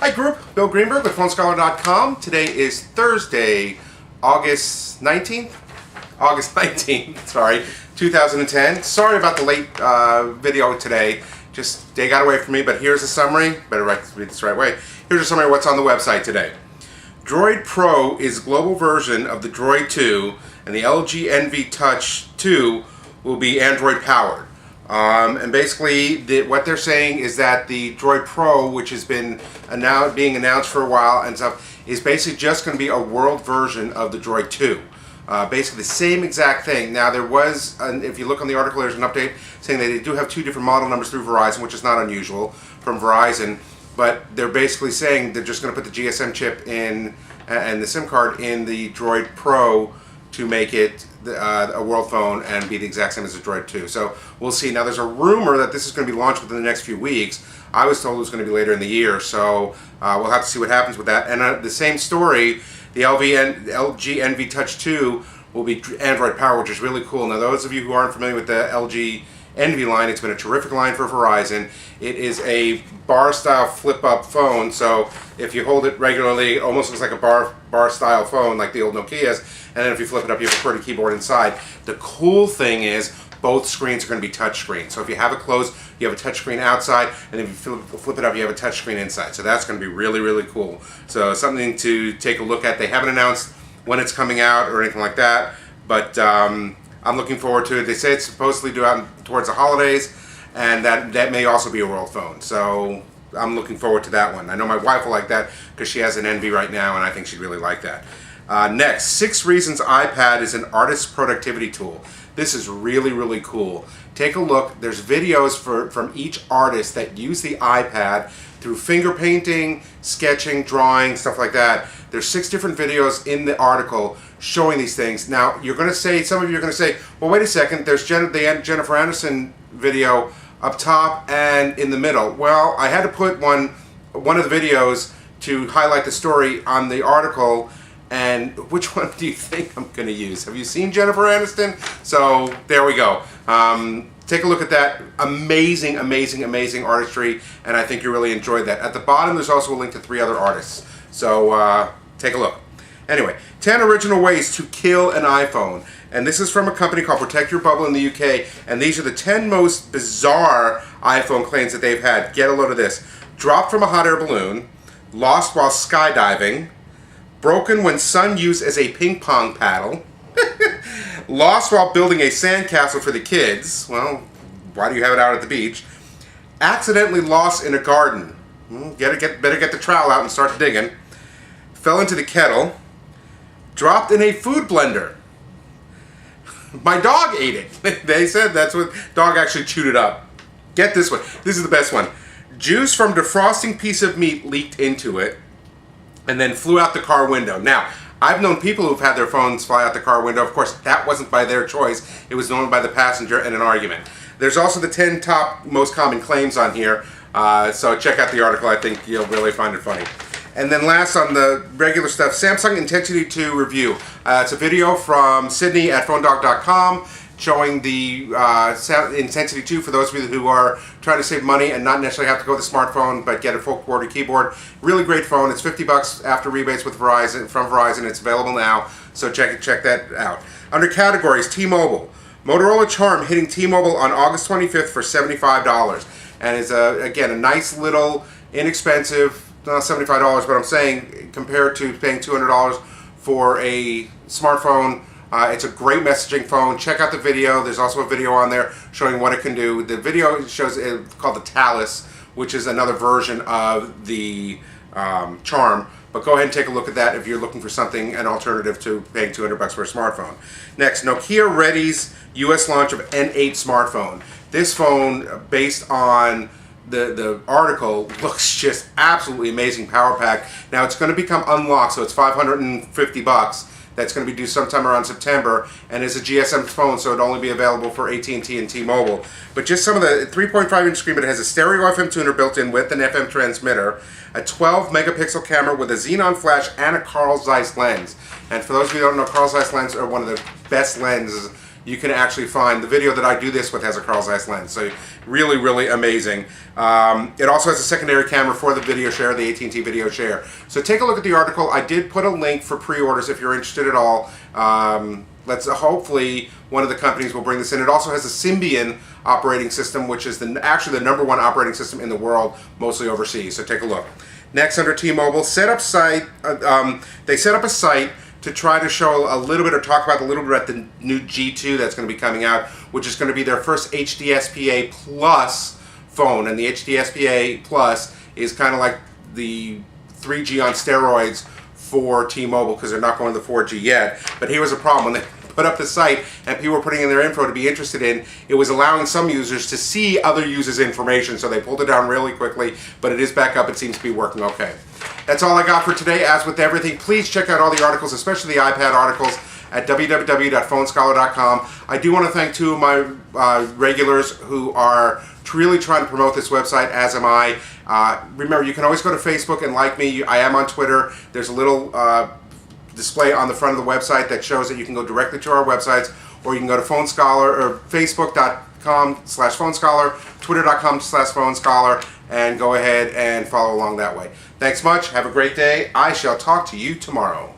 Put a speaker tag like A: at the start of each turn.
A: Hi group, Bill Greenberg with PhoneScholar.com. Today is Thursday, August 19th, sorry, 2010. Sorry about the late video today. Just, they got away from me, but here's a summary. Better read this the right way. Here's a summary of what's on the website today. Droid Pro is a global version of the Droid 2, and the LG enV Touch 2 will be Android powered. And basically, what they're saying is that the Droid Pro, which has been being announced for a while and stuff, is basically just going to be a world version of the Droid 2. Basically the same exact thing. Now there was, if you look on the article, there's an update saying that they do have two different model numbers through Verizon, which is not unusual from Verizon, but they're basically saying they're just going to put the GSM chip in and the SIM card in the Droid Pro to make it a world phone and be the exact same as the Droid 2. So we'll see. Now there's a rumor that this is going to be launched within the next few weeks. I was told it was going to be later in the year, so we'll have to see what happens with that. And the same story, the LG enV Touch 2 will be Android powered, which is really cool. Now those of you who aren't familiar with the LG enV line, it's been a terrific line for Verizon. It is a bar-style flip-up phone, so if you hold it regularly, it almost looks like a bar-style phone, like the old Nokias, and then if you flip it up, you have a pretty keyboard inside. The cool thing is, both screens are going to be touch screen. So if you have it closed, you have a touch screen outside, and if you flip it up, you have a touch screen inside. So that's going to be really, really cool. So something to take a look at. They haven't announced when it's coming out or anything like that, but I'm looking forward to it. They say it's supposedly due out towards the holidays, and that may also be a world phone. So I'm looking forward to that one. I know my wife will like that because she has an enV right now, and I think she'd really like that. Next, 6 reasons iPad is an artist's productivity tool. This is really, really cool. Take a look. There's videos from each artist that use the iPad through finger painting, sketching, drawing, stuff like that. There's 6 different videos in the article showing these things. Now, you're going to say, some of you are going to say, well, wait a second, there's the Jennifer Aniston video up top and in the middle. Well, I had to put one of the videos to highlight the story on the article. And which one do you think I'm going to use? Have you seen Jennifer Aniston? So there we go. Take a look at that. Amazing, amazing, amazing artistry, and I think you really enjoyed that. At the bottom, there's also a link to 3 other artists. So take a look. Anyway, 10 original ways to kill an iPhone. And this is from a company called Protect Your Bubble in the UK. And these are the 10 most bizarre iPhone claims that they've had. Get a load of this. Dropped from a hot air balloon. Lost while skydiving. Broken when sun used as a ping pong paddle. Lost while building a sandcastle for the kids. Well, why do you have it out at the beach? Accidentally lost in a garden. Better get the trowel out and start digging. Fell into the kettle. Dropped in a food blender. My dog ate it. They said that's what dog actually chewed it up. Get this one. This is the best one. Juice from defrosting piece of meat leaked into it and then flew out the car window. Now, I've known people who've had their phones fly out the car window. Of course, that wasn't by their choice. It was known by the passenger in an argument. There's also the 10 top most common claims on here. So check out the article. I think you'll really find it funny. And then last on the regular stuff, Samsung Intensity 2 review. It's a video from Sydney at PhoneDoc.com showing the Intensity 2 for those of you who are trying to save money and not necessarily have to go with a smartphone but get a full QWERTY keyboard. Really great phone. It's $50 after rebates with Verizon, from Verizon. It's available now, so check that out. Under categories, T-Mobile. Motorola Charm hitting T-Mobile on August 25th for $75. And it's, again, a nice little, inexpensive, not $75, but I'm saying compared to paying $200 for a smartphone, it's a great messaging phone. Check out the video. There's also a video on there showing what it can do. The video shows it's called the Talus, which is another version of the Charm. But go ahead and take a look at that if you're looking for something, an alternative to paying $200 for a smartphone. Next, Nokia readies US launch of N8 smartphone. This phone, based on the article, looks just absolutely amazing power pack. Now it's going to become unlocked, so it's $550. That's going to be due sometime around September, and is a GSM phone, so it'll only be available for AT&T and T-Mobile. But just some of the 3.5-inch screen, but it has a stereo FM tuner built in with an FM transmitter, a 12-megapixel camera with a xenon flash, and a Carl Zeiss lens. And for those of you who don't know, Carl Zeiss lenses are one of the best lenses you can actually find the video that I do this with has a Carl Zeiss lens. So really, really amazing. It also has a secondary camera for the video share, the AT&T video share. So take a look at the article. I did put a link for pre-orders if you're interested at all. Hopefully one of the companies will bring this in. It also has a Symbian operating system, which is actually the #1 operating system in the world, mostly overseas. So take a look. Next, under T-Mobile, they set up a site to try to show a little bit or talk about a little bit about the new G2 that's going to be coming out, which is going to be their first HDSPA Plus phone. And the HDSPA Plus is kind of like the 3G on steroids for T-Mobile, because they're not going to 4G yet. But here was a problem. When they put up the site and people were putting in their info to be interested in, it was allowing some users to see other users' information, so they pulled it down really quickly, but it is back up. It seems to be working okay. That's all I got for today. As with everything, please check out all the articles, especially the iPad articles, at www.phonescholar.com. I do want to thank two of my regulars who are really trying to promote this website, as am I. Remember, you can always go to Facebook and like me. I am on Twitter. There's a little display on the front of the website that shows that you can go directly to our websites, or you can go to PhoneScholar or Facebook.com/PhoneScholar, Twitter.com/PhoneScholar, and go ahead and follow along that way. Thanks much. Have a great day. I shall talk to you tomorrow.